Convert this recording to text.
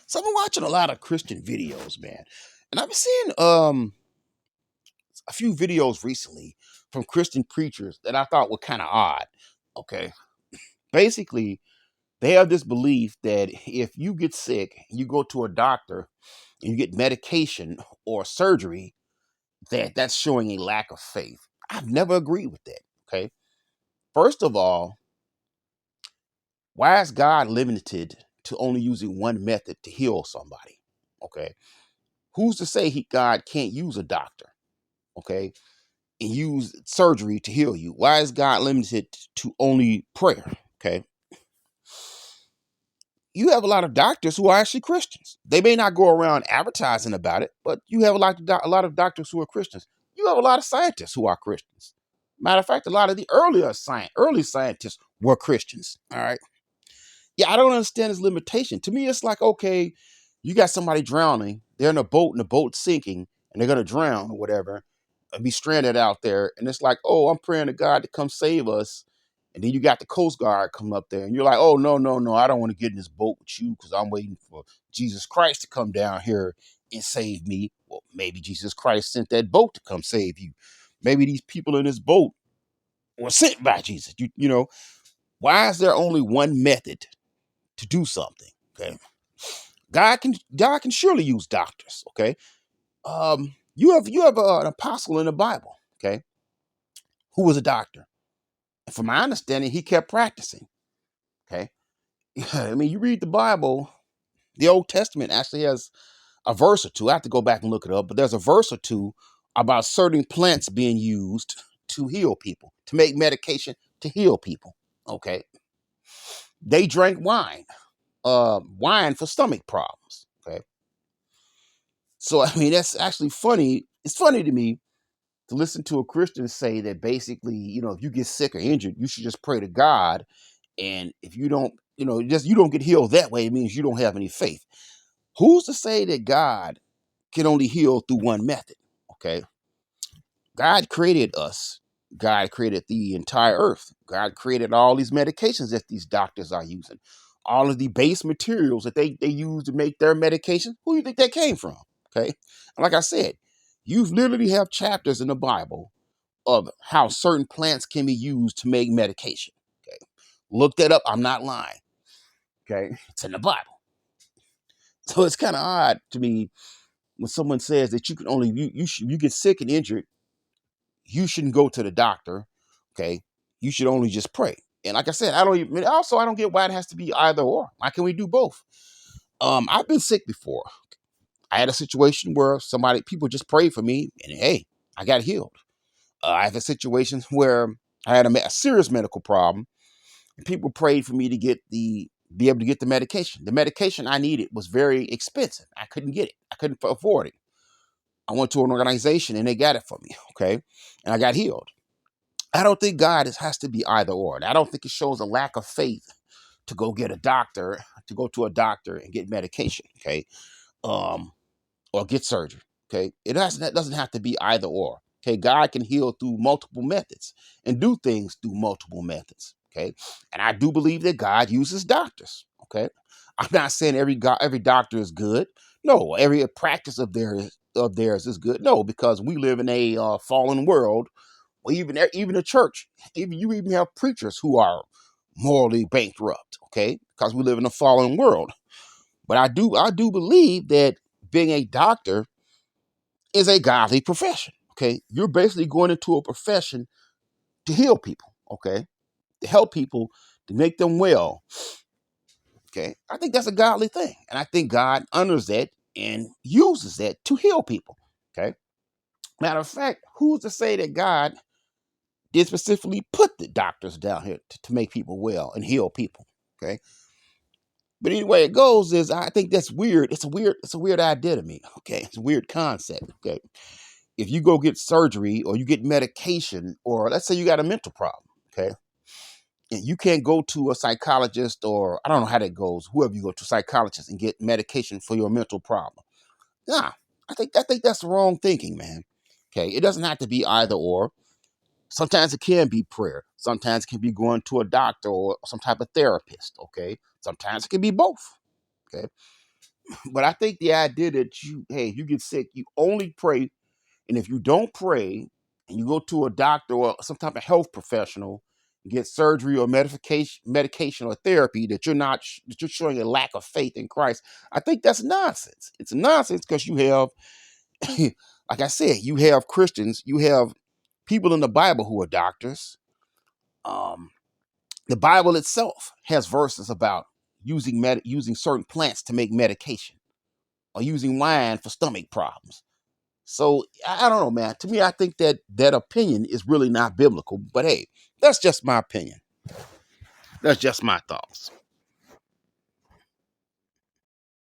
So I've been watching a lot of Christian videos, man. And I've been seeing a few videos recently from Christian preachers that I thought were kind of odd. Okay. Basically, they have this belief that if you get sick, you go to a doctor and you get medication or surgery, that's showing a lack of faith. I've never agreed with that. Okay. First of all, why is God limited to only using one method to heal somebody? Okay. Who's to say God can't use a doctor? Okay, and use surgery to heal you. Why is God limited to only prayer? Okay, you have a lot of doctors who are actually Christians. They may not go around advertising about it, but you have a lot of doctors who are Christians. You have a lot of scientists who are Christians. Matter of fact, a lot of the early scientists were Christians. All right. Yeah, I don't understand his limitation. To me, it's like, okay, you got somebody drowning, they're in a boat and the boat's sinking, and they're gonna drown or whatever, and be stranded out there. And it's like, oh, I'm praying to God to come save us. And then you got the Coast Guard come up there, and you're like, oh, no, no, no, I don't want to get in this boat with you because I'm waiting for Jesus Christ to come down here and save me. Well, maybe Jesus Christ sent that boat to come save you. Maybe these people in this boat were sent by Jesus. You know, why is there only one method to do something? Okay. God can surely use doctors. Okay. You have an apostle in the Bible. Okay, who was a doctor, and from my understanding, he kept practicing. Okay. I mean, you read the Bible, the Old Testament actually has a verse or two. I have to go back and look it up, but there's a verse or two about certain plants being used to heal people, to make medication to heal people. Okay. They drank wine for stomach problems. Okay. So I mean, that's actually funny. It's funny to me to listen to a Christian say that basically, if you get sick or injured, you should just pray to God. And if you don't, just you don't get healed that way, it means you don't have any faith. Who's to say that God can only heal through one method? Okay. God created us. God created the entire earth. God created all these medications that these doctors are using. All of the base materials that they use to make their medication. Who do you think that came from? Okay. And like I said, you literally have chapters in the Bible of how certain plants can be used to make medication. Okay. Look that up. I'm not lying. Okay. It's in the Bible. So it's kind of odd to me when someone says that you can only you get sick and injured, you shouldn't go to the doctor. Okay. You should only just pray. And like I said, I don't get why it has to be either or. Why can we do both? I've been sick before. I had a situation where people just prayed for me, and hey, I got healed. I've had situations where I had a serious medical problem, and people prayed for me to be able to get the medication. The medication I needed was very expensive. I couldn't get it. I couldn't afford it. I went to an organization and they got it for me. Okay. And I got healed. I don't think has to be either or. And I don't think it shows a lack of faith to go to a doctor and get medication. Okay. Um, or get surgery. Okay. That doesn't have to be either or. Okay. God can heal through multiple methods and do things through multiple methods. Okay. And I do believe that God uses doctors. Okay. I'm not saying every doctor is good. No, every practice of theirs is good. No, because we live in a fallen world. Or even a church. You even have preachers who are morally bankrupt. Okay, because we live in a fallen world. But I do believe that being a doctor is a godly profession. Okay. You're basically going into a profession to heal people. Okay. To help people, to make them well. Okay. I think that's a godly thing. And I think God honors that and uses that to heal people. Okay. Matter of fact, who's to say that God did specifically put the doctors down here to make people well and heal people? Okay. But anyway, it goes is I think that's weird. It's a weird idea to me. Okay. It's a weird concept. Okay. If you go get surgery or you get medication, or let's say you got a mental problem, okay, and you can't go to a psychologist, or I don't know how that goes, whoever you go to, psychologist, and get medication for your mental problem. Nah, I think that's the wrong thinking, man. Okay, it doesn't have to be either or. Sometimes it can be prayer. Sometimes it can be going to a doctor or some type of therapist. Okay, sometimes it can be both. Okay, But I think the idea that you get sick, you only pray, and if you don't pray and you go to a doctor or some type of health professional, you get surgery or medication or therapy, that you're showing a lack of faith in Christ. I think that's nonsense. It's nonsense because you have, like I said, you have Christians, you have people in the Bible who are doctors. Um, the Bible itself has verses about using certain plants to make medication or using wine for stomach problems. So I don't know, man. To me, I think that that opinion is really not biblical. But hey, that's just my opinion. That's just my thoughts.